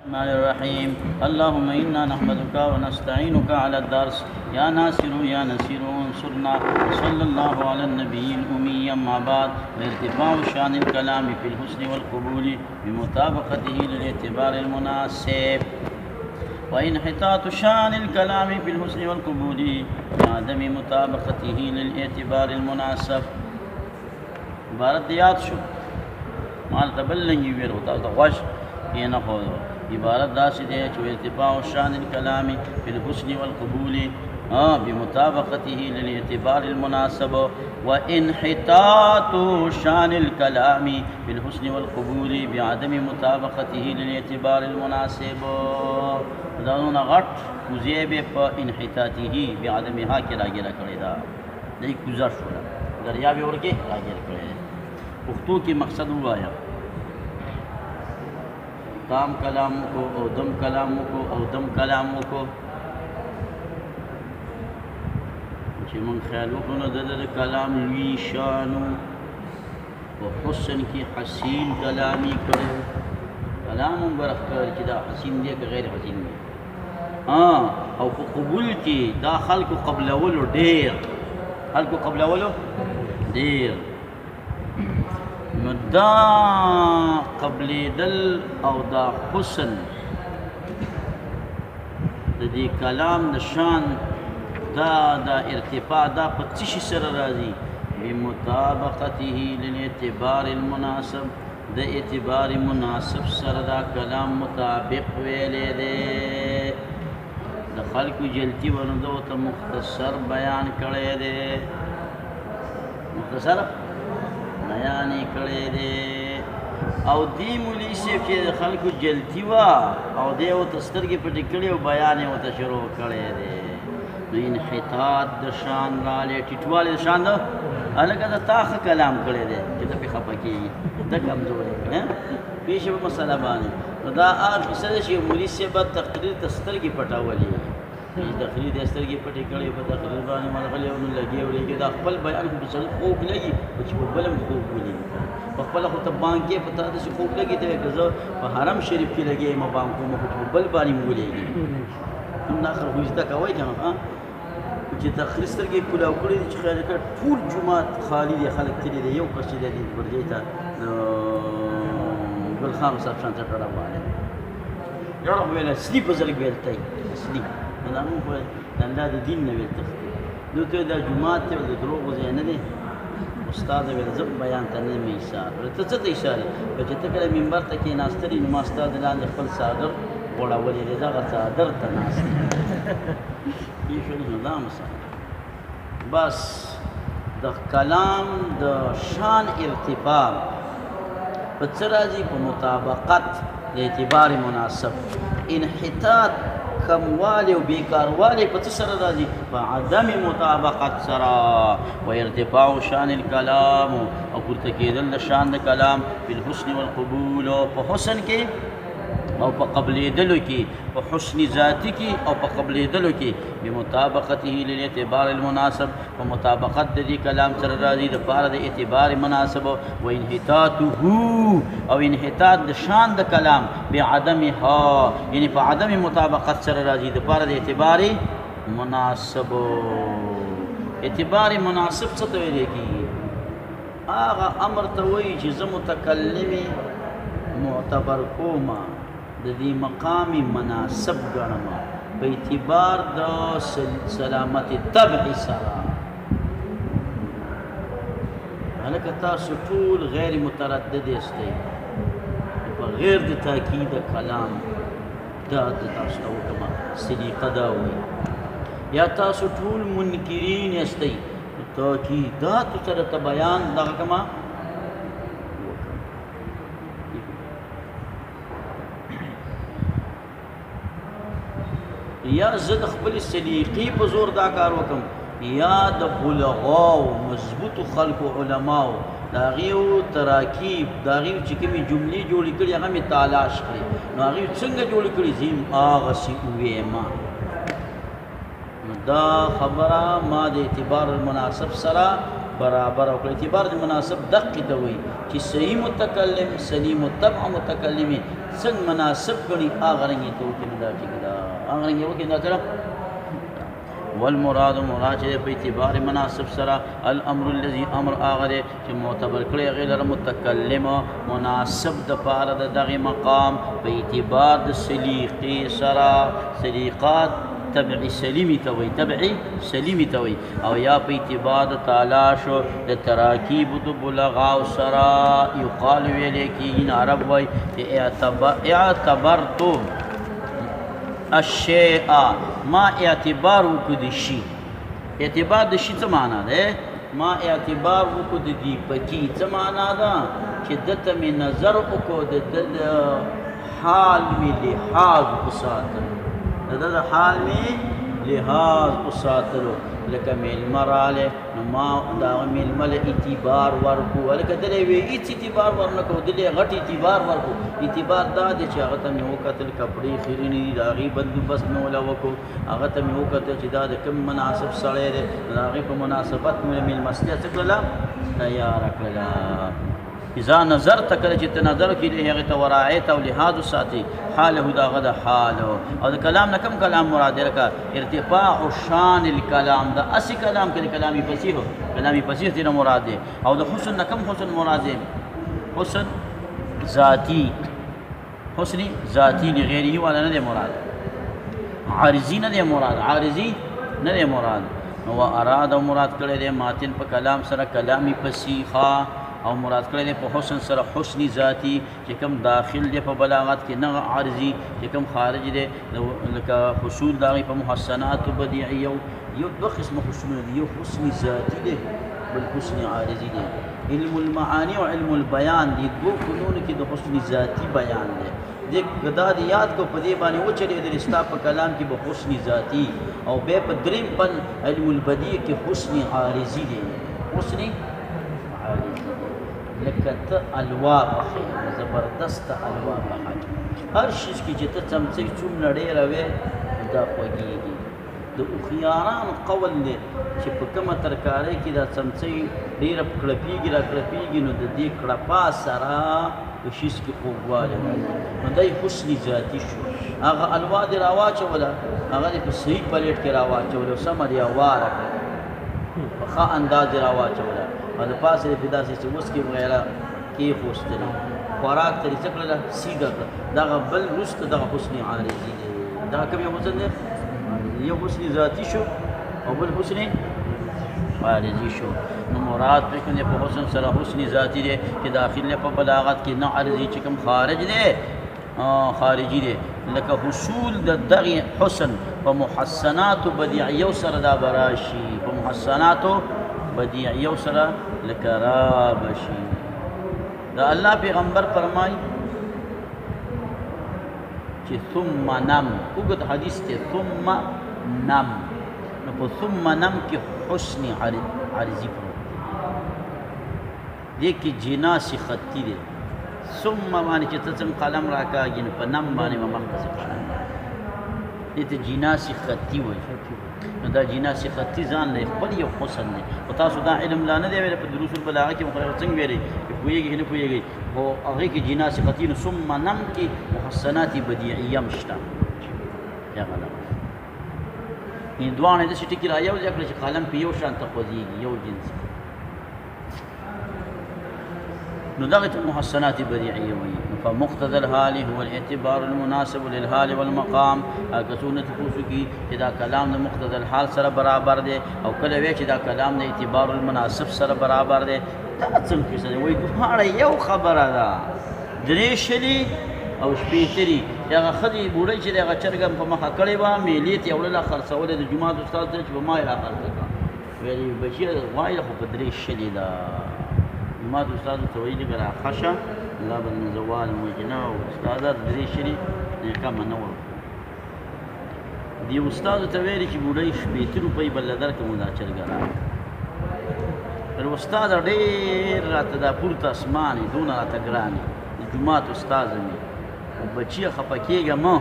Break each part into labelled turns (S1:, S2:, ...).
S1: الرحمن الرحيم. اللهم إنا نحمدك ونستعينك على الدرس يا ناصر يا نصير انصرنا. وصلى الله على النبي الأمي. أما بعد، ارتفاع شان الكلام في الحسن والقبول بمطابقته للاعتبار المناسب، وانحطاط شان الكلام في الحسن والقبول بعدم مطابقته للاعتبار المناسب. عبارت دیات شو مال تبلنگی ویر ہوتا تو خوش یہ نہ ہو. عبارت داسی دے چو ارتفاع شان الكلام في الحسن والقبول بمطابقته للاعتبار المناسب، وانحطاط شان الكلام في الحسن والقبول بعدم مطابقته للاعتبار المناسب. دانونا غٹ کوزیب پا انحطاطه بعدمها کی راگیرہ کرے دا دی کوزا شولا دریابی ورکے راگیر کرے دا. پختو کی مقصد ہوا ہے تام کلاموں کو او دم کلاموں کو او دم کلاموں کو چی من خیالوں کو ندر کلام لوی شانو و حسن کی حسین کلامی کرے. کلام برخ کر چی دا حسین دے کہ غیر حسین دے او قبول کی دا خلق قبل اولو دیر، خلق قبل اولو دیر. دا قبل دل او دا حسن دا دی کلام دا شان دا ارتفاع دا پتش سر راضی بمطابقته للاعتبار المناسب، دا اعتبار مناسب سر دا کلام مطابق ویلے دے. دا خلق جلتی وندو تا مختصر بیان کرے دے، مختصر بیانی کرے دے. او دی مولی سیف چی خلق جلتی وا او دے و تسترگی پٹی کڑی و بیانی و تشروع کرے دے. نو انحطاط دا شان رالے ٹیٹوالی دا شان دا لکہ دا تاخ کلام کرے دے چی دا پی خپکی دا کمزوری پیش با مسئلہ بانے. دا آر قصہ دا چی مولی سیف با تقریر تسترگی پٹا ولی تقریر دسترگی پٹی کڑی پا تقریر بانی مرغلی انہوں لگی و لگی دا خپل بیان کو بسر خوب لگی وچی پا بلم خوب لگی خپل خود بانکی پتا دسی خوب لگی تو ایک پا حرم شریف کی لگی ما بانکو ما خود بل بانی مولی گی ان آخر خوزدہ کوئی جانا چی تقریر سترگی کلاو کڑی دی چی خیال کر طول جماعت خالی دی خلق تری دی یو کسی دی پر جیتا گلخان صاحب شانتا ٹڑا بانے یارو بیلا سلی بزرگ بیلتای سلی نظامون کو اللہ دا دین نویل تختی دو تو دا جماعت تے و دا دروغ زینے دے استاد ویل زب بیان تنه می اشاره ته څه ته اشاره چې ته کله منبر ته کې ناستري نو استاد لاندې خپل صادر وړولې دغه صادر ته ناست دي شنو نظام سره بس د کلام د شان ارتفاع په څه راځي په مطابقت د اعتبار مناسب. انحطاط کموالی و بیکاروالی پتہ سر راضی فعدم مطابقت سرا و ارتفاع شان الکلام او پرتکیدل شان کلام بالحسن والقبول پا حسن کی او پا قبل دلو کی پا حسن ذاتی کی او پا قبل دلو کی بمطابقته للاعتبار المناسب و مطابقت دی کلام سر راضی دا پارد اعتبار مناسب و انحطاطه او انحطاط دا شان دا کلام بعدمها یعنی پا عدم مطابقت سر راضی دا پارد اعتبار مناسب. اعتبار مناسب ستوئے لیکی آغا امر توئی چیز متکلمی معتبر کوما دی مقامی مناسب گرما با اعتبار دا سلامت طبع سرا حالکہ تاسو طول غیر متردد استے بغیر دا تاکید کلام دا تاسو اوکما سلیقہ دا ہوئی یا تاسو طول منکرین استے تاکیدات سرط بیان دا کما یا زد خپل سلیقی په زور دا کار وکم یا د بلغاو مضبوط خلق و علماو داغیو تراکیب داغیو چې کومې جملې جوړې کړي هغه مې تالاش کړي نو هغې څنګه جوړې کړي زیم هغسې وویما. دا خبره ما د اعتبار المناسب سره برابر او اعتبار د مناسب دقه ته وي چې صحیح متکلم سلیم الطبع متکلمي څنګه مناسب غني هغه رنګي ته کې دا چې دا هغه رنګي وکړي دا کړه والمراد مراجع په اعتبار مناسب سره الامر الذي امر اغه چې معتبر کړي غیر متکلم مناسب د پاره د دغه مقام په اعتبار د سلیقې سره سلیقات تبعی سلیمی توي تبعی سلیمی توي او یا په اعتبار د تلاش د تراکیب د بلغاء سره یقال ویل کی عرب وای اعتبرتو الشیء ما اعتبار وکړي شي اعتبار د شي څه معنا ده ما اعتبار وکړي دی پکې څه معنا ده چې دته می نظر وکړو د حال می لحاظ وساتل د حال می لحاظ وساتلو لکه میلمراله نو ما دا میلمل اعتبار ورکو ولکه دلې وی اعتبار ورنکو دلې غټ اعتبار ورکو اعتبار دا د چې هغه ته مې وکتل کپڑے خیرنی دا غي بندوبست مې ولا وکړو هغه ته مې وکتل چې دا د کوم مناسب سړی دی دا غي په مناسبت مې میلمستیا څه کړله تیار کړله اذا نظر تکل چې نظر کې هغه ته ورایت او لحاظ ساتي حاله دا غد حال او د کلام نه کم کلام مراد لرکا ارتفاع شان الكلام دا اسی کلام کې کلامي فصیح دې مراد دی او د حسن نه کم حسن مراد دی حسن ذاتی حسن ذاتی لغیره ولا نه مراد عارضی نه مراد عارضی نه مراد نو اراد او مراد کړي د ماتن په کلام سره کلامي فصیحه او مراد کړی په حسن سره حسن ذاتی چې کوم داخل دی په بلاغت کې نه عارضی چې کوم خارج دی لکه حصول داغي په محسنات بدیعیه یو دوه قسم حسن دی یو حسن ذاتی دی بل حسن عارضی دی علم المعانی او علم البیان دی دوه فنون کې د حسن ذاتی بیان دی د غدا دی یاد کو په دې باندې و چې د رستا په کلام کې به حسن ذاتی او به په دریم پن علم البدیع کې حسن عارضی دی حسن عارضی لکت الوا بخي زبردست الوا بخي هر شي چې ته چمچي چوم نړۍ راوي دا خوږيږي د خياران قول له چې په کومه ترکارې کې دا چمچي ډیر کړپیږي را کړپیږي نو د دې کړپا سره په شیش کې خوږواله نو دای حسن ذاتی شو هغه الوا دی راواچوله هغه په صحیح پلیټ کې راواچوله سم دی واره په ښه انداز راواچوله او د پاسه د پیدا چې اوس کې وغیرہ کې خوستل خوراک ترې څه کړله سیده کړه دغه بل وروسته دغه حسن عارضي دی دا کوم یو حسن دی یو حسن ذاتی شو او بل حسن عارضي شو نو مراد پرې کوم په حسن سره حسن ذاتی دی چې داخل په بلاغت کې نه عارضي چې کوم خارج دی خارجي دی لکه حصول د دغه حسن په محسنات بدیعیه سره دا براشي په محسنات بدیعیه سره لکه رابشي دا الله پیغمبر فرمای چې ثم نم وګت حدیث ته ثم نم نو په ثم نم کې حسن عارضی پروت دی کې جناس خطی دی ثم باندې چې ته قلم راکاږي نو په نم باندې مخکې قلم دې ته جناس خطی وایي نو دا جناس خطی ځان له خپل یو حسن دی او تاسو دا علم لا نه دی ویل په دروس البلاغه کې مخرج څنګه ویلي پوهیږي نه پوهیږي او هغه کې جناس خطی نو ثم نم کې محسنات بدیعیه مشته یا غلا این دوانه د شټی کې رايو ځکه چې قلم په یو شان تخوځيږي یو جنس نو دغه محسنات بدیعیه وایي فمقتضى الحال هو الاعتبار المناسب للحال والمقام کسونه تاسو کې چې دا کلام د مقتضى الحال سره برابر دی او کله وی چې دا کلام د اعتبار المناسب سره برابر دی دا څنګه څه وایي دوه یو خبره ده درې شلی او شپېتري هغه خدي بوډۍ چې هغه چرګم په مخه کړې وه میلې ته یوړله خرڅولې د جومات استاد ته چې په ما یې را خرڅه کړه ویلې بچي وایي خو په درې شلې ده جومات استاد ته ویلې که را خشه الله به نه زوال مجنه او استاده درې شلې کمه نه ورکړو دې استادو ته ویلې چې بوډۍ شپېته روپۍ بله درکړم دا چرګه راکړه استاد ډېر راته دا پورته اسمان یې دونه راته ګران د جومات استاد مې بچی خپه کېږه ما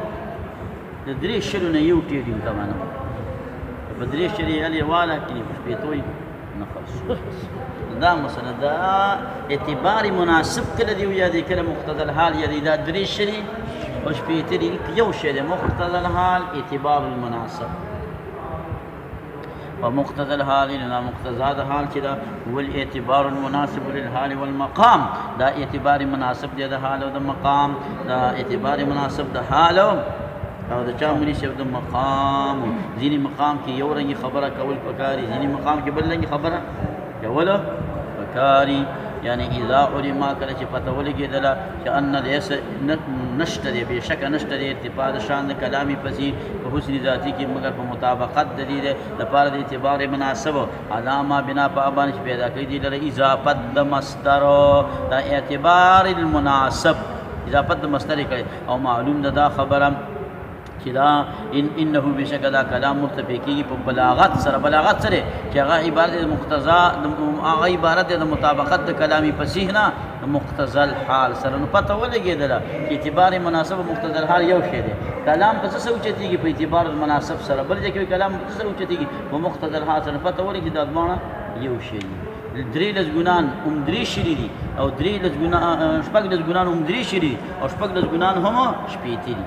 S1: د درې شلو نه یو ټیډ یم ته منم په درې شلې هلې واله کړي په شپېتو یې نخلص دا مثلا دا اعتبار مناسب کله دی یا دی کله مقتضى الحال یا دی دا درې شری او شپېته دی یو شی دی مقتضى الحال اعتبار المناسب ومقتضى الحال لنا مقتضى الحال چې دا هو الاعتبار المناسب للحال والمقام دا اعتبار مناسب دی د حال او د مقام دا اعتبار مناسب د حال او د چا مناسب د مقام ځینې مقام کې یو رنګ خبره کول پکاري ځینې مقام کې بل رنګ خبره کول پکاري یعنی اذا علم کله چې پته ولګېدله چې ان لیس نشته دی بېشکه نشته دی ارتفاع د شان د کلامي پسې په حسن ذاتي کې مګر په مطابقت د دې دپاره د اعتبار مناسب علامه بنا په هغه باندې چې پیدا کوي دې لره اضافت د مصدر دا اعتبار المناسب اضافت د مصدر کوي او معلوم ده دا خبره چې دا انه بشکه دا کلام مرتفع کېږي په بلاغت سره چې هغه عبارت د مقتضا هغه عبارت د مطابقت د کلامي فصیح نه د مقتضى الحال سره نو پته ولګېدله چې اعتبار مناسب مقتضى الحال یو شی دی کلام په څه اوچتېږي په اعتبار مناسب سره بل ځای کې کلام په څه اوچتېږي په مقتضى الحال سره پته ولګي دا دواړه یو شی دي درې لزګونان درې شری دي او درې لزګونان شپږ لزګونان درې شری دي او شپږ لزګونان هم شپېته دي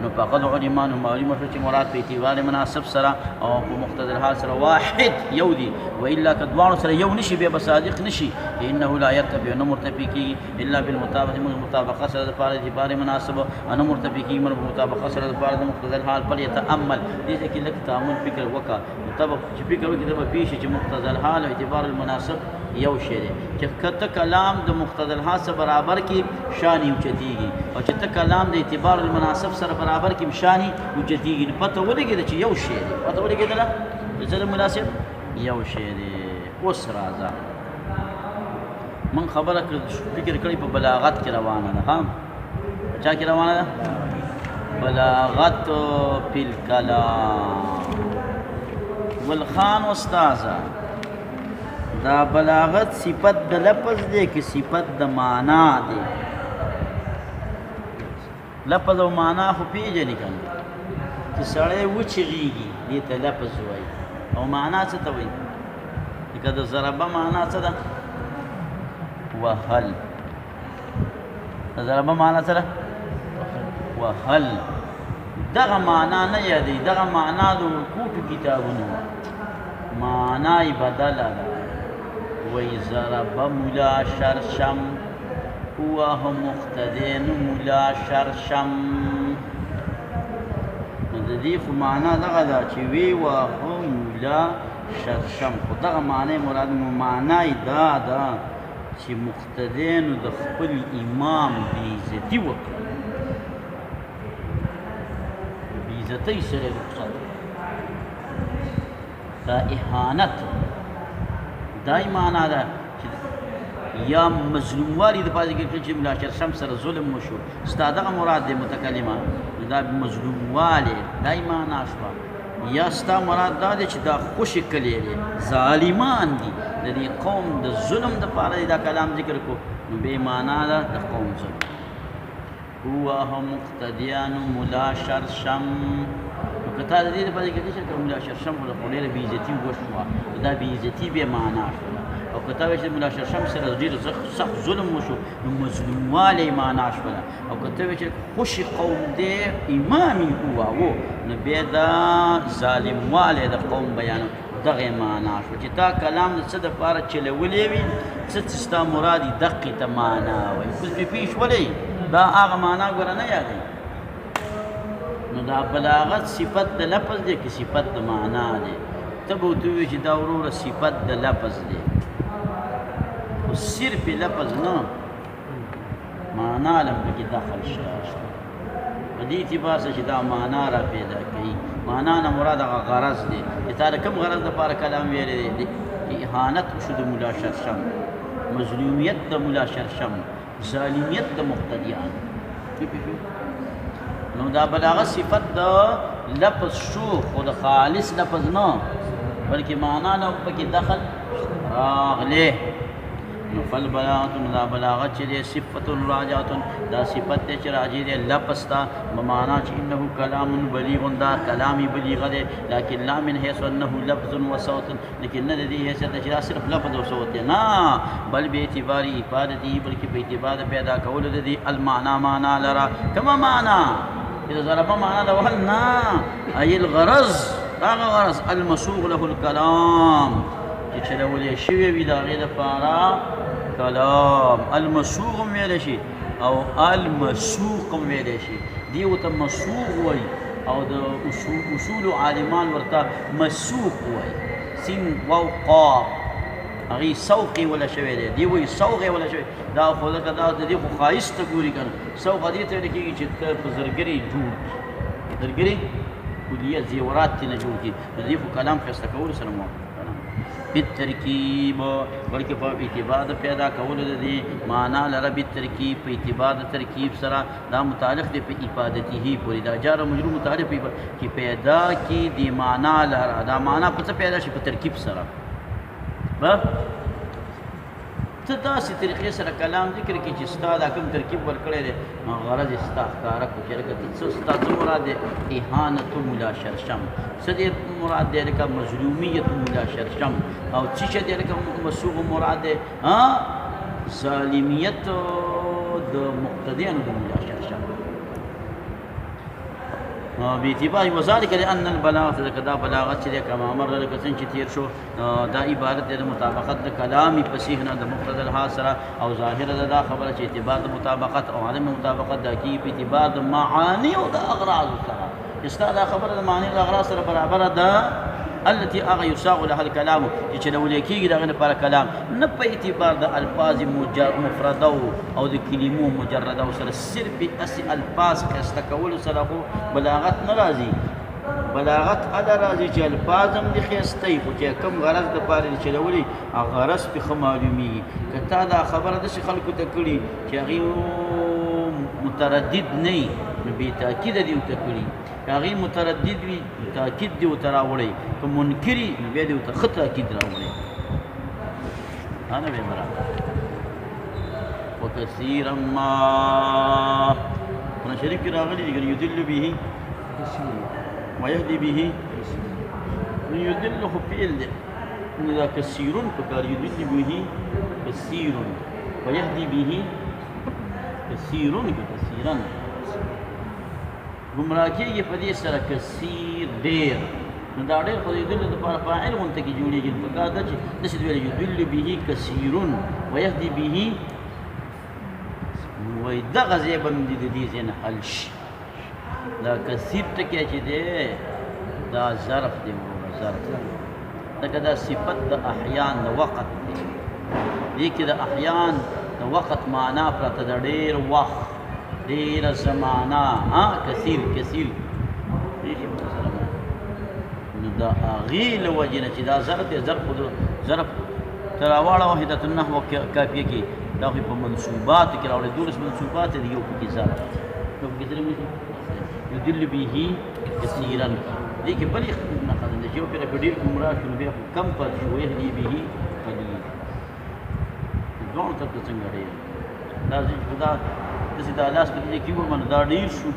S1: نو فقد علمان معلومه شو چې مراد په اعتبار مناسب سره او په مقتضى الحال سره واحد یو دی و الا کدوانو سره یو نشي به صادق نشي انه لا يتبع نو مرتفع کی الا بالمطابقه سره د پاره اعتبار مناسب انه مرتفع کی مطابقه سره د پاره د مقتضى الحال پر يتامل دې کې لک تعامل فکر وکا مطابق چې فکر وکړي د پیش چې مقتضى الحال او اعتبار المناسب یو شی دی چې کته کلام د مقتضى الحال سره برابر کې شانی اوچتیږي او چې ته کلام د اعتبار المناسب سره برابر کې شانی اوچتیږي پته ولګي چې یو شی دی پته ولګي چې سره مناسب یو شی دی اوس راځه من خبره فکر کړی په بلاغت کې روانه ده ها چا کې روانه ده بلاغت فی الکلام والخان استاذه دا بلاغت صفت د لفظ دی که صفت د معنا دی لفظ او معنا خو پیژنې کنه چې سړی وچغېږي دې ته لفظ وایي او معنا څه ته وایي لکه د ضربه معنا څه ده وهل د ضربه معنا څه ده وهل دغه معنا نه یادوي دغه معنا د ورکوټو کتابونو معنا یې بدله ده وی ضرب ملا شرشم وهم مقتدین ملا شرشم نو د دې خو معنا دغه ده چې وی وهم ملا شرشم خو دغه معنی مراد معنا یې دا ده چې مقتدینو د خپل امام بېعزتي وکړه بېعزتۍ سره یې رخصت دا اهانت دای معنا ده یا مظلوموالي د پاره کې چې ملا شرشم سره ظلم وشو ستا دغه مراد دی متکلمه دا مظلوموالی دای معنا شوه یا ستا مراد دا دی چې دا خوشي کلی دی ظالمان دي د دې قوم د ظلم د پاره دا کلام ذکر کو نو بې معنا ده د قوم ظلم هو هم مقتدیان ملا شرشم کته د دې په دې کې چې کوم لا شرشم ولا خولې بېعزتي وشوه دا بېعزتي به معنا او کته چې مولا شرشم سره ډېر سخت ظلم وشو نو مظلوموالی معنا شوله او کته چې خوشي قوم دی امام هو نو بیا دا ظالموالی د قوم بیان دغه معنا شو چې تا کلام د څه دپاره چلولی وي څه چې ستا مراد یې دقې ته معنا وایي اوس مې پېښ ولئ دا هغه معنا ګوره نه یادوي نو دا بلاغت صفت د لفظ دی که صفت د معنا دی ته به ورته ووایې چې دا وروره صفت د لفظ دی خو صرف لفظ نه معنا لم پکې دخل شته په دې اعتبار سره چې دا معنا را پیدا کوي معنا نه مراد هغه غرض دی چې تا د کوم غرض دپاره کلام ویلی دی اهانت وشو د ملا شرشم مظلومیت د ملا شرشم ظالمیت د مقتدیان نو دا بلاغت صفت د لفظ شو خو د خالص لفظ نه بلکې معنا نه پکې دخل راغلی فالبلاغة دا بلاغت چه دے صفت راجعت دا صفت دے چه راجع دے لپس تا بمانا چه انہو کلام بلیغ دا کلامی بلیغ دے لیکن لا من حیث انہو لفظ و صوت لیکن ندے دی حیثیت دے چه صرف لفظ و صوت دے نا بل بے اعتباری افادتی بلکہ بے اعتبار پیدا کول دے دی المعنی معنی لرا کما معنی اذا ضرب معنی لوحل نا ای الغرض راغ غرض المسوغ له الكلام چې چلولی شوی وي د هغې دپاره کلام المسوغ هم ویلی شي او المسوق هم ویلی شي دې ورته مسوغ وایي او د اصولو عالمان ورته مسوق وایي سین واو قاف هغې سوق یې وله شوی دی دې وایي سوق یې وله شوی دا خو لکه دا د دې خو ښایست ته ګوري که نه سوق دې ته ویل کېږي چې ته په زرګرۍ جوړ کړي زرګرۍ کلیه زیورات ترې نه جوړ کړي نو دې خو کلام ښایسته کولو سره موافق بالترکیب بلکہ په اعتبار د پیدا کولو د دې معنا لره بالترکیب په اعتبار د ترکیب سره دا متعلق دی په افادته پورې دا جار مجرور متعلق کی پیدا کی دی معنا لره دا معنا په څه پیدا شي په ترکیب سره ته داسې طریقې سره کلام ذکر کړي چې ستا دا کوم ترکیب ورکړی دی نو غرض یې ستا ښکاره کړو چې لکه ستا څه مراد دی اهانة ملا شرشم څه دی مراد دی لکه مظلومیت ملا شرشم او څه شی دی لکه مسوغ مراد دی ظالمیت د مقتدیانو د ملا شرشم باعتبار وذلك لأن البلاغة دا بلاغت چې کما مر لکه څنګه چې تیر شو دا عبارت د مطابقت د کلامي فصیح نه د مقتضى الحاصره او ظاهره دا خبره چې اعتبار د مطابقت او عدم مطابقت د کی په اعتبار د معانی او د اغراض سره استاد خبره د معانی او اغراض سره برابر ده التي اغا يساغ لها الكلام چې لو لیکيږي دغه لپاره کلام نه په اعتبار د الفاظ مفرده او د کلمو مجرده او سره صرف اس الفاظ استکول سره بلاغت ناراضي بلاغت ادا راضي چې الفاظ هم د خيستي خو چې کم غرض د پاره چلولي غرض په معلومي کته دا خبره د خلکو ته کړي چې هغه متردد نه به تاکید دی ته کړي هغه متردد وي تاکید دی ته راوړي که منکری بیا دی ته خطا تاکید راوړي انا به مرا وكثيرا ما انا شریف کې راغلي دي يدل به ويهدي به يدل خو فعل دی نو دا کثیرون فکر يدل به کثیر ويهدي به کثیرون کثیرا گمراه کېږي په دې سره کثیر ډېر نو دا ډېر خو د یدل دپاره فاعل غونته کې جوړېږي پکار ده چې داسې ویل یدل به کثیرون ویهدي به وایي دغه ځای به مې د دې ځای نه حل شي دا کثیر ټکی چې دی دا ظرف دی وروره ظرف لکه دا صفت د احیان د وقت دی دې کې د احیان د وقت معنا پرته د ډېر وخت ډېره زمانه کثیر کثیر نو دا هغې له وجې نه چې دا ظرف دی ظرف تر راواړه وحدة النحو کافیه کې دا خو په منصوباتو کې راوړی 12 منصوبات دي یو پکې ظرف یو پکې څه یدل به کثیرا دې کې بلې نقل دی چې یو پرې په ډېر ګمراه شو نو بیا خو کم پاتې شو ویهدي به قلیل دواړو ته څنګه ډېر دا خدا داسې دا لاس په دې کې ومنه دا ډېر شو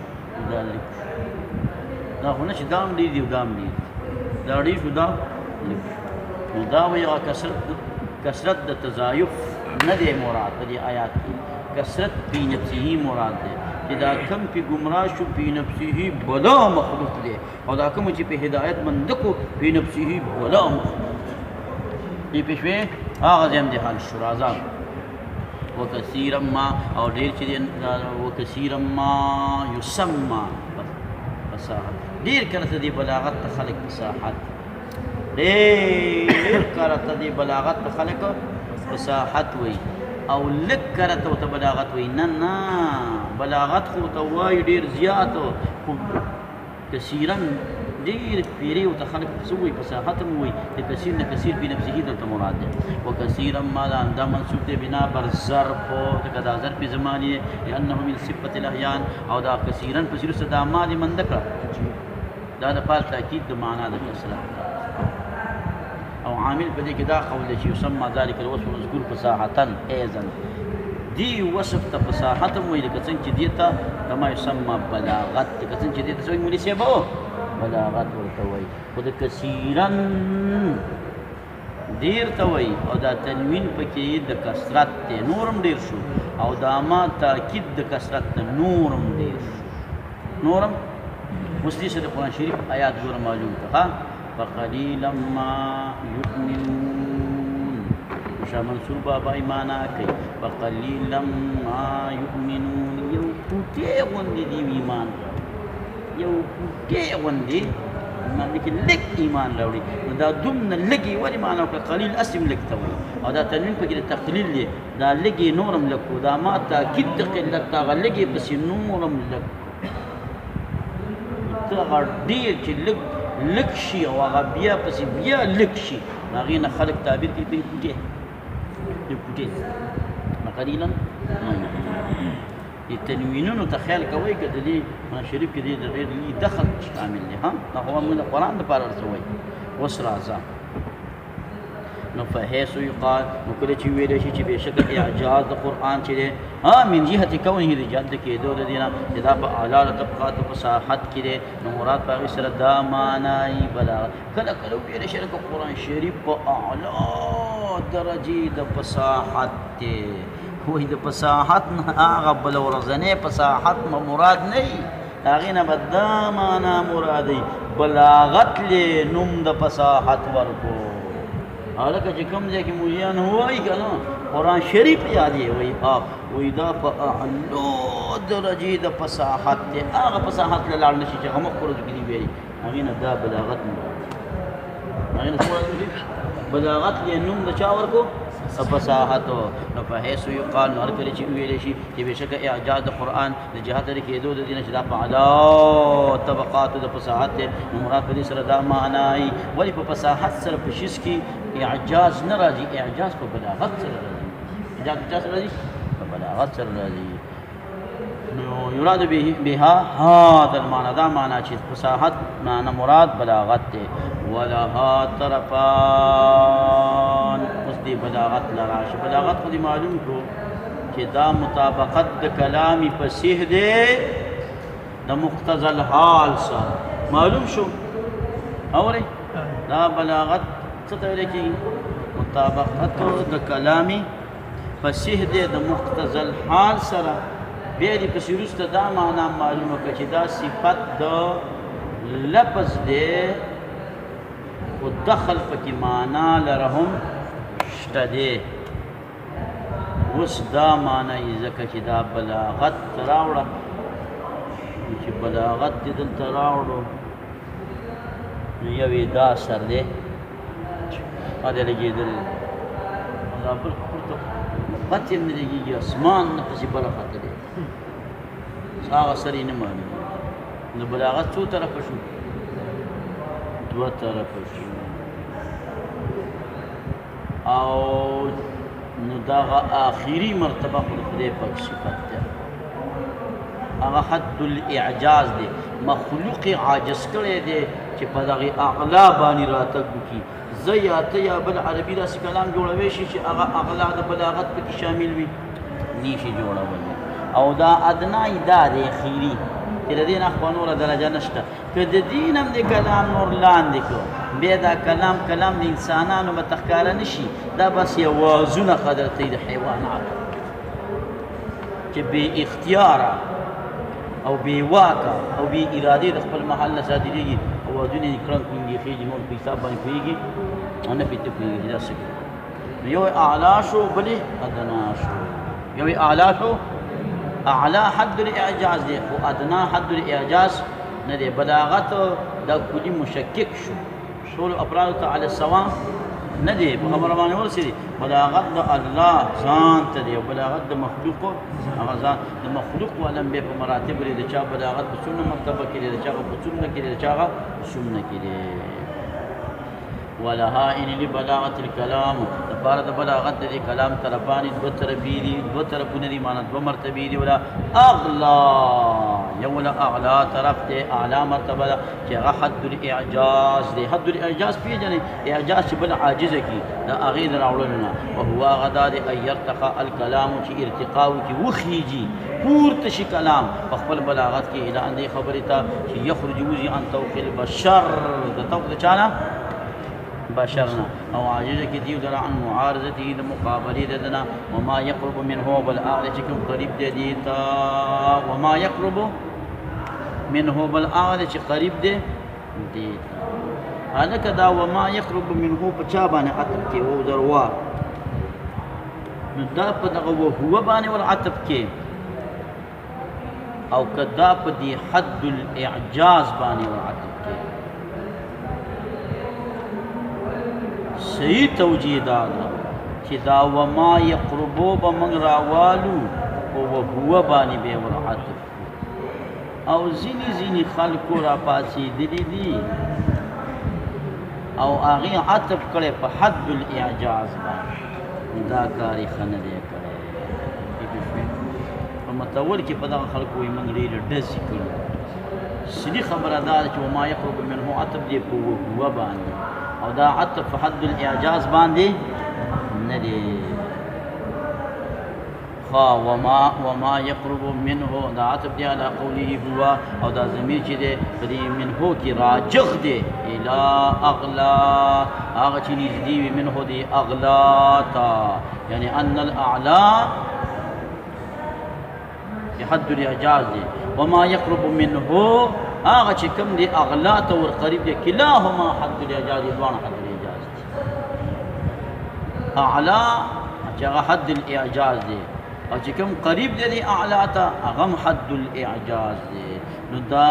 S1: دا لږ شو دا خو نه چې دا هم ډېر دي او دا هم ډېر دي دا ډېر شو دا لږ شو نو دا وایي هغه کثرت د تضایف نه دی مراد په دې آیات کې کثرت فی نفسه مراد دی چې دا کم پې ګمراه شو فی نفسه بلا مخلوق دی او دا کوم چې په هدایت منده کو فی نفسه بلا مخلوق دې پې شوې هغه ځای هم دې حال شو راځه وكثيرا ما او ډېر چې وكثيرا ما يسمى فصاحت ډېر کله ته دې بلاغت ته خلک فصاحت ډېر کله ته دې بلاغت ته خلک فصاحت وایي او لږ کله ته بلاغت وایي نه بلاغت خو ته وایي ډېر زیات خو کثیرا ډېر پیرې ورته خلک څه وایي فصاحت هم وایي د کثیر نه کثیر فی نفسه دلته مراد دی وکثیرا ما دا منصوب دی بنا بر ظرف لکه دا ظرف زماني دی لانه من صفت الاحیان او دا کثیرا په صورت دا ماضي منده کړه دا د پاره تاکید د معنا د کثرت او عامل په دې کې دا قول دی چې یسمى ذلك الوصف مذکور فصاحة ايضا دی وصف ته فصاحت هم وایي لکه څنګه چې دې ته کما یسمى بلاغت لکه څنګه چې دې ته څه وایي مولوي صاحب بلاغت ورته وایي خو د کثیرا ډېر ته وایي او دا تنوین پکې د کثرت دی نورم ډېر شو او دا ما تاکید د کثرت نه نورم ډېر شو نورم اوس دې سره د قرآن شریف آیات ګوره معلوم ته ها فقلیلا ما یؤمنون شاه منصور بابا ایمانا کوي فقلیلا ما یؤمنون یو ټوټې غوندې دي ایمان یو ټوټې غوندې ایمان کې لږ ایمان راوړي نو دا دومره لږې ولې معنا وکړه قلیل اسم لږ ته وایي او دا تنوین پکې د تقلیل دی دا لږې نورم لږ کړو دا ما تاکید د قلت د هغه لږې پسې نورم لږ ته هغه ډېر چې لږ شي او هغه بیا پسې بیا لږ شي هغې نه خلک تعبیر کوي په پوټې قلیلا دې تنوینونو ته خیال کوئ که د دې قرآن شریف کې دې د غیر دخل شامل دی ها دا خو موږ د قرآن دپاره ورته وایي اوس راځه نو فحیث یقال نو کله چې ویلی شي چې بېشکه اعجاز د قرآن چې دی من جهت کونه د جهت د کېدو د دې نه چې دا په اعلی طبقاتو فصاحت کې دی نو مراد په هغې سره دا معنی بلاغت کله کله ویلی شي لکه قرآن شریف په اعلی درجې د فصاحت دی وایي د فصاحت نه هغه بله ورځنی فصاحت مراد نه وي هغې نه به دا معنی مرادوي بلاغت لې نوم د فصاحت ورکو او لکه چې کوم ځای کې مولیان وایي که نه قرآن شریف یاد یې وایي دا په اعلو درجې د فصاحت دی هغه فصاحت له لاړ نه شي چې هغه مخکې ورځو کې دي ویلي هغې نه دا بلاغت مراد هغې نه څه مراد بلاغت لې نوم د چا ورکو فصاحتو نو فحیث یقال نو هر کله چې ویلی شي چې بېشکه اعجاز د قرآن د جهت د کېدو د دې نه چې دا په اعلی طبقاتو د فصاحت دی نو مراد په دې سره دا معنی ولې په فصاحت سره په شیز کې اعجاز نه راځي اعجاز په بلاغت سره راځي اعجاز په چا سره راځي په بلاغت سره راځي نو یراد بها هذا المعنى دا معنی چې فصاحت معنی مراد بلاغت دی ولها طرفان اوس دی بلاغت لراشه بلاغت خو دې معلوم کړو چې دا مطابقت د کلامي فصیح دی د مقتضى الحال سره معلوم شو اورئ دا بلاغت څه ته ویل کېږي مطابقت د کلامي فصیح دی د مقتضى الحال سره بیا دې پسې وروسته دا معنا معلومه کړه چې دا صفت د لفظ دی خو دخل پکې معنا لره هم شته دی اوس دا معنا یې ځکه چې دا بلاغت راوړه چې بلاغت دې دلته راوړو نو یو یې دا سر دی ما دې لګېدل دا بل پورته پت یې نه لګېږي اسمان نه پسې بله خطه دی هغه سر یې نه معلوم نو بلاغت څو طرفه شو دوه طرفه شو او نو دغه آخري مرتبه خو د خدای پاک صفت دی هغه حد الاعجاز دی مخلوق عاجز کړی دی چې په دغې اعلا باندې راتګ وکړي زه یا ته یا بل عربي داسې کلام جوړوی شي چې هغه اعلا د بلاغت پکې شامل وي نیشي جوړولی او دا ادنای دا دی خیري چې د دې نه خو نوره درجه نشته که د دې نه هم د کلام نور لاندې کړو بیا دا کلام د انسانانو به تښکاره نه شي دا بس یوازونه قدرتوي د حیواناتو چې بې اختیاره او بې واکه او بې ارادې د خپل محل نه صادرېږي اوازونه یې کړنګ کړنګې خېږي نور په حساب باندې پوهېږي او نه پرې ته پوهېږي چې دا څه کوي یو اعلا شو بلې ادنا شو یو اعلا شو اعلا حد الاعجاز دی خو ادنا حد الاعجاز نه دی بلاغت دا کلي مشکک شو ټولو افرادو ته علی السوام نه دی په خبره باندې ورسېدي بلاغت د الله ځان ته دی او بلاغت د مخلوقو هغه ځان د مخلوق علم بیا په مراتب لري د چا بلاغت په څومره مرتبه کې دی د چا په څومره کې دی د چا هغه په څومره کې دی ولها ان لبلاغه الكلام لپاره د بلاغت د کلام طرفان دو طرفی دي دو طرفونه دي معنی دو مرتبه دي ولا اغلا یولا اعلا طرف ته اعلی مرتبه چې هغه حد الاعجاز دی حد الاعجاز پیژنې اعجاز چې بل عاجز کی دا اغه راوړلونه او هو غدا د ايرتقى الكلام چې ارتقاء کی وخیږي پورته شي کلام په خپل بلاغت کې اعلان دی خبره ته چې یخرج وزي عن توق البشر د توق چانا بشرنا او عاجز کی دی در عن معارضته د مقابله دنا وما يقرب منه بالاعلى چې کوم قریب دی دیتا وما يقرب منه بالاعلى چې قریب دی دیتا هلکه دا وما يقرب منه په چا باندې عطف کې او دروا نو دا په دغه هو باندې ول عطف کې او کدا په دی حد الاعجاز باندې ول عطف کې صحیح توجیه دا چې دا وما يقربو بمن راوالو او هو باندې به ول عطف او زینی خلکو را پاسې دي او هغه عطف کړي په حد الاعجاز باندې دا کاری خنه دی کړي په متول کې په دغه خلکو یې موږ ډېر ډزې کړو سړي خبره دا چې وما يقرب منه عطف دی په هو باندې او دا عطف په حد الاعجاز باندې نه دی وما يقرب منه دا عطف دی على قوله هو او دا ضمیر چې دی په دې منه کې راجغ دی الى اغلا هغه چې نږدې وي منه دی اغلا تا یعنی ان الاعلى حد الاعجاز دی وما يقرب منه هغه چې کوم دی اغلا ته ور قریب دی کلاهما حد الاعجاز دوان حد الاعجاز دی اعلى چې هغه حد الاعجاز دی او چې کوم قریب دی اعلی ته هغه حد الاعجاز دی نو دا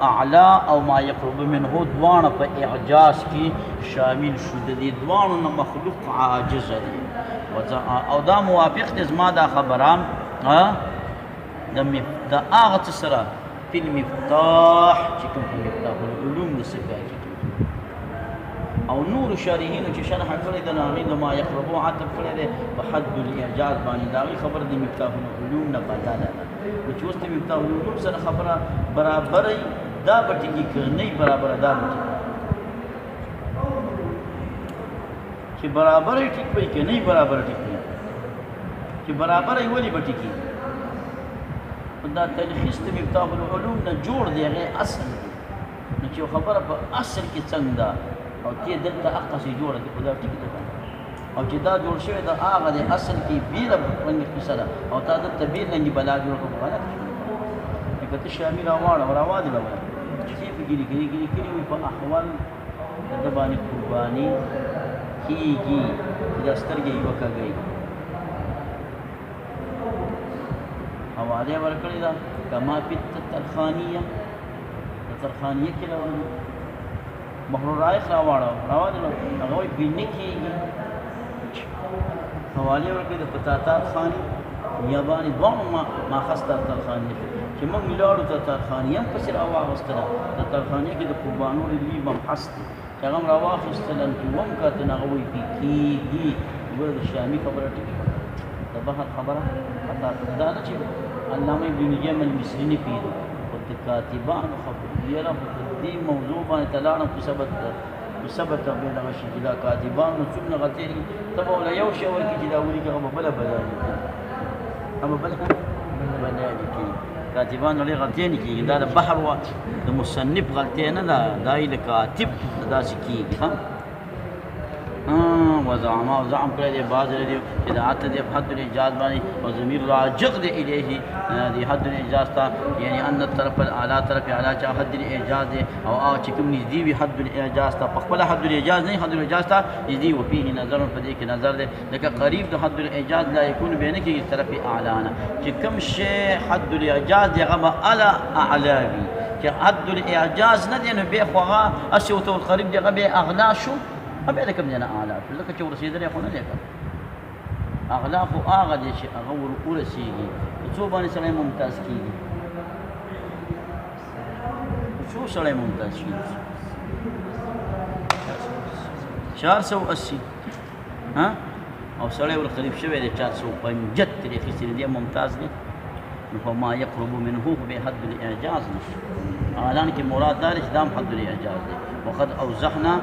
S1: اعلی او ما يقرب منه دوانه په اعجاز کې شامل شو د دې دوانو نه مخلوق عاجز دی او دا موافق دي زما دا خبرام ها د هغه سره په المفتاح چې کوم مفتاح العلوم د سکاږي او نور شارحین چې شرح کړی د نامې د ما يقربو عطف کړی دی په حد الاعجاز باندې دا خبر د مفتاح العلوم نه بدله ده نو چې اوس د مفتاح العلوم سره خبره برابرې دا بټی کې نه برابر دا بټی چې برابرې ټیک پې کې نه برابر ټیک چې برابرې ولې بټی کې دا تلخیص د مفتاح العلوم نه جوړ دی هغه اصل نو چې خبره په اصل کې څنګه ده او تی دلته اقصی جوړه دي خدا ټیک ده او چې دا جوړ شوی دا هغه د اصل کې بیره رنګ قصه ده او تا د تبیر رنګ بلا جوړ کړو غلط شو کته شامل راوړ او راواد له چې په ګری په احوال د باندې قرباني کیږي د سترګې یو کاږي حواله ورکړی دا کما په ترخانیه کې راوړل محرور رائس راوړو هغه وی بینه کېږي حواله ورکړي د پتاتا خاني یاباني دوه ما خسته ترخاني چې موږ لاړو ته ترخاني هم پسې راواغستله د ترخاني کې د قربانو لوی مبحث دی چې هغه هم راواخیستله چې وم کاته نه هغه وی کېږي ګوره د شامي خبره ټیکه د بحر خبره خطا دا نه چې علامه ابن جم المصري نه پیږي او د کاتبانو خبره یره دې موضوع باندې تلاړم په ثبت به دغه شي چې دا کاتبانو څومره غلطي دي ته به له یو شی ورکړي چې دا ولي هغه بل کاتبانو له غلطي نه کېږي دا د بحر و د مصنف غلطي نه ده دا د کاتب داسې کېږي ها وزعم کړی دی بعض لري چې دا عطف دی په حد الاعجاز باندې او ضمیر راجع دی الیه دی حد الاعجاز ته یعنی ان الطرف الاعلى طرف اعلی چې حد الاعجاز دی او چې کوم نږدې وي حد الاعجاز ته په خپل حد الاعجاز نه حد الاعجاز ته نږدې و فيه نظر په دې کې نظر دی لکه قریب د حد الاعجاز لا يكون بینه کې طرف اعلی نه چې کوم شی حد الاعجاز دی هغه اعلی وي چې حد الاعجاز نه دی نو به خو هغه اسی او قریب دی هغه به اغلا شو ابي لكم جنا اعلى لك جو رسيدني اخونا لك اغلا خو اغه دي شي اغه ورسيږي څو باندې سره ممتاز کیږي څو سره ممتاز کیږي 480 ها او سړی ور قریب شوی دی 475 اخیستلی دی ممتاز دی نو فما يقرب منه بحد الاعجاز اعلان کې مراد دار اقدام حد الاعجاز دی وقد اوضحنا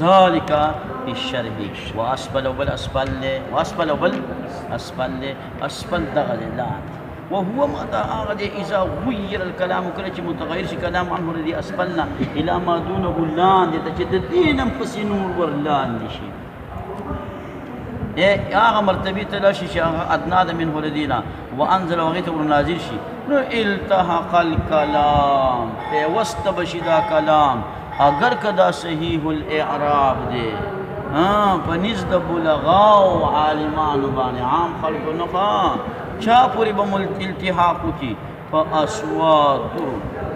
S1: ذلك في الشرح واسفل بالاسفل واسفل بالاسفل اسفل دغل لان وهو ما دا اذا غير الكلام كل متغير شي كلام عنه الذي اسفلنا الى ما دونه لان تجددين فسنور ورلان شي ايه هغه مرتبه تلاشي شي ادنى منه الذين وانزل وغيت ورنازل شي نو التحق الكلام في وسط بشدا كلام اگر کدا صحیح الاعراب دے ہاں پنیز د بلغاء عالمان باندې عام خلق نفا چا پوری بمل التحاق کی فاصوات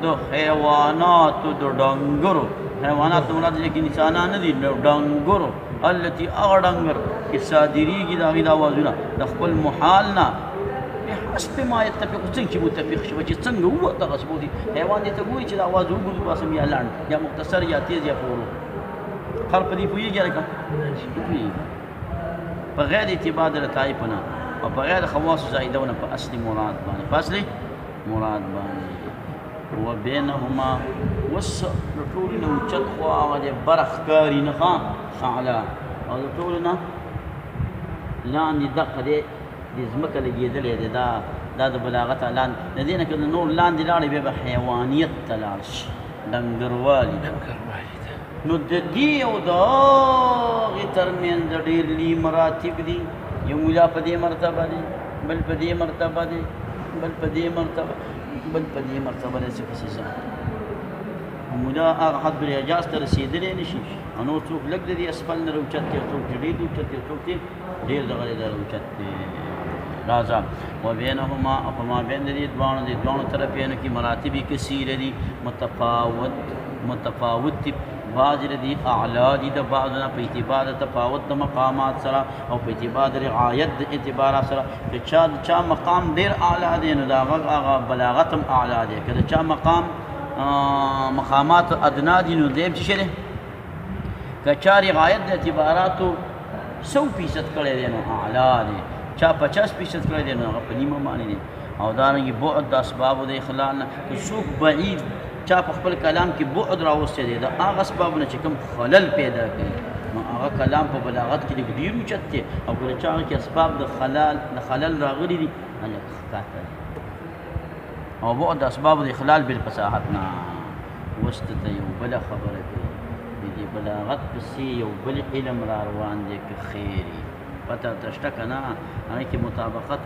S1: د حیوانات د ډنګرو حیوانات مراد دي کې انسانان نه دي ډنګرو التي اغډنګر کی صادریږي دا غي د आवाजونه د خپل محال نه حسب ما يتفق څنګه متفق شي چې څنګه هو دغه سبودي حیوان دې ته ګوري چې د आवाज وګوري واسم یا لاند یا مختصر یا تیز یا فورو خلق دې پويږي راکا په غیر اعتبار د تایپنا او په غیر خواص زائدونه په اصلي مراد باندې فاصله مراد باندې هو بينهما وسطول نو چخوا او برخکاری نه خاله او ټولنا لاندې دقه دې د ځمکه لګېدلې ده دا د بلاغت اعلان د دې نه که د نور لاندې لاړې بیا به حیوانیت ته لاړ شي ډنګروالي نو د دې او د هغې ترمنځ ډېر لوی مراتب دي یو ملا په دې مرتبه دی بل په دې مرتبه دی بل په دې مرتبه بل په دې مرتبه دی څه څه ملا هغه حد الاعجاز ته رسېدلی نه شي او نور څوک لږ د دې اسفل نه راوچت دی څوک چې ډېر اوچت دی څوک چې ډېر دغه دی راوچت دی راځه وبینهما فما بین دې دوانو طرفینو کې مراتب کثیره دي متفاوت دي بعض دي اعلی دي د بعضنا په اعتبار د تفاوت د مقامات سره او په اعتبار د رعایت د اعتبار سره چې چا مقام ډېر اعلی دی نو دا هغه بلاغت هم اعلی دی که د چا مقام مقامات ادنا دي نو دیم څه دی که چا رعایت د اعتباراتو 100% کړی دی نو اعلی دی چا 50% کړی دی نو هغه په نیمه باندې دی او دارنګې بعد د اسبابو د اخلال نه که څوک بعید چا په خپل کلام کې بعد راوستی دی د هغه اسبابونه چې کوم خلل پیدا کوي نو هغه کلام په بلاغت کې لږ ډېر اوچت دی او که د چا هغه کې اسباب د خلل راغلي دي هغه ښکته دی او بعد د اسبابو د اخلال بالفصاحت نه اوس ته یو بله خبره کوي د دې بلاغت پسې یو بل علم را روان دی که خیر پته تشته که نه هغې کې مطابقت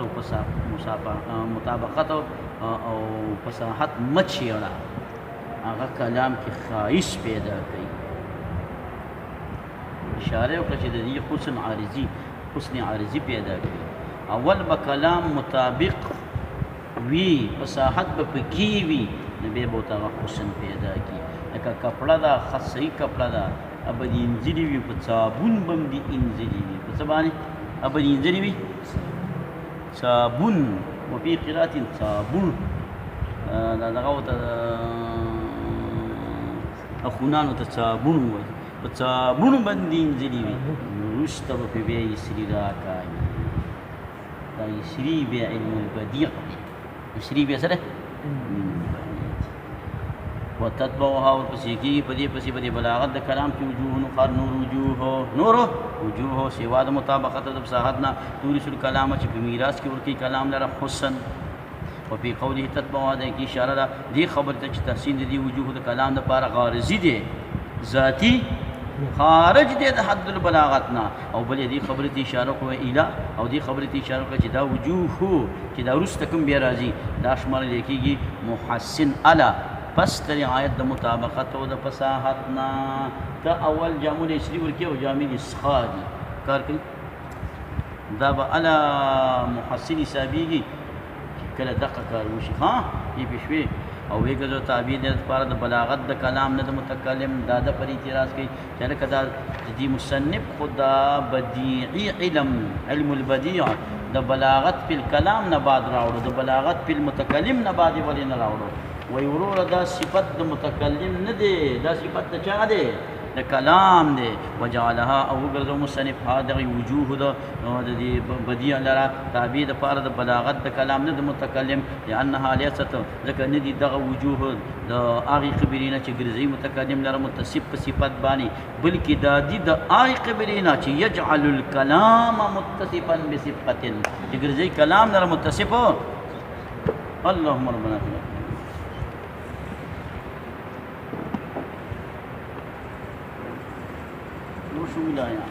S1: او فصاحت مه چیړه هغه کلام کې خایش پیدا کوي اشاره وکړه چې د دې حسن عارضي پیدا کوي اول به کلام مطابق وي فصاحت به پکې وي نو بیا به ورته هغه حسن پیدا کړي لکه کپړه ده صحیح کپړه ده ابه دې انځلي وي په صابون به هم دې انځلي وي په څه باندې ابه دې انځلي وي صابون وفي قراءة صابون دا دغه ورته اخونانو ته صابون وایي په صابون باندې انځلي وي وروسته به پرې بیا یسري راکاږي دا یسري بیا علم البدیع یسري بیا څه دی وتتبعها ورپسې کېږي په دې پسې په دې بلاغت د کلام کې وجوه نقر نور وجوه سوا د مطابقت د فصاحت نه تورث الکلام چې په میراث کې ورکوي کلام لره حسن وفي قوله تتبعها د کې اشاره ده دې خبر ته چې تحسین د دې وجوه د کلام دپاره غارضي دی ذاتي خارج دی د حد البلاغت نه او بلې دې خبرې ته اشاره کوي اله او دې خبرې ته اشاره کوي چې دا وجوه چې دا وروسته کوم بیا راځي دا شمارل کېږي محسن اله پس د رعایت د مطابقت او د فصاحت نه ته اول جامع اسري ورکې او جامع اسخا دي کار کوي دا به اله محسن حسابېږي کله دقه کار وشي ها یې پېښوي او ویې ګرځو تعبیر د لپاره د بلاغت د کلام نه د متکلم دا د پر اعتراض کوي چې لکه دا د دې مصنف خو دا بدیعي علم البدیع د بلاغت په کلام نه بعد راوړو د بلاغت په متکلم نه بعد یې ولې نه راوړو وی وروره دا صفت د متکلم نه دی دا صفت د چا دی د د کلام دی وجعلها او ګرځو مصنف هذا وجوه د بدیع لرا تابع د پاره د بلاغت د کلام نه د متکلم لانها لیست ځکه نه دي دغه وجوه د هغه خبرینه چې ګرځي متکلم لره متصف په صفت باندې بلکې د دې د هغه خبرینه چې يجعل الكلام متصفا بصفه چې ګرځي کلام لره متصف اللهم ربنا شو ولاية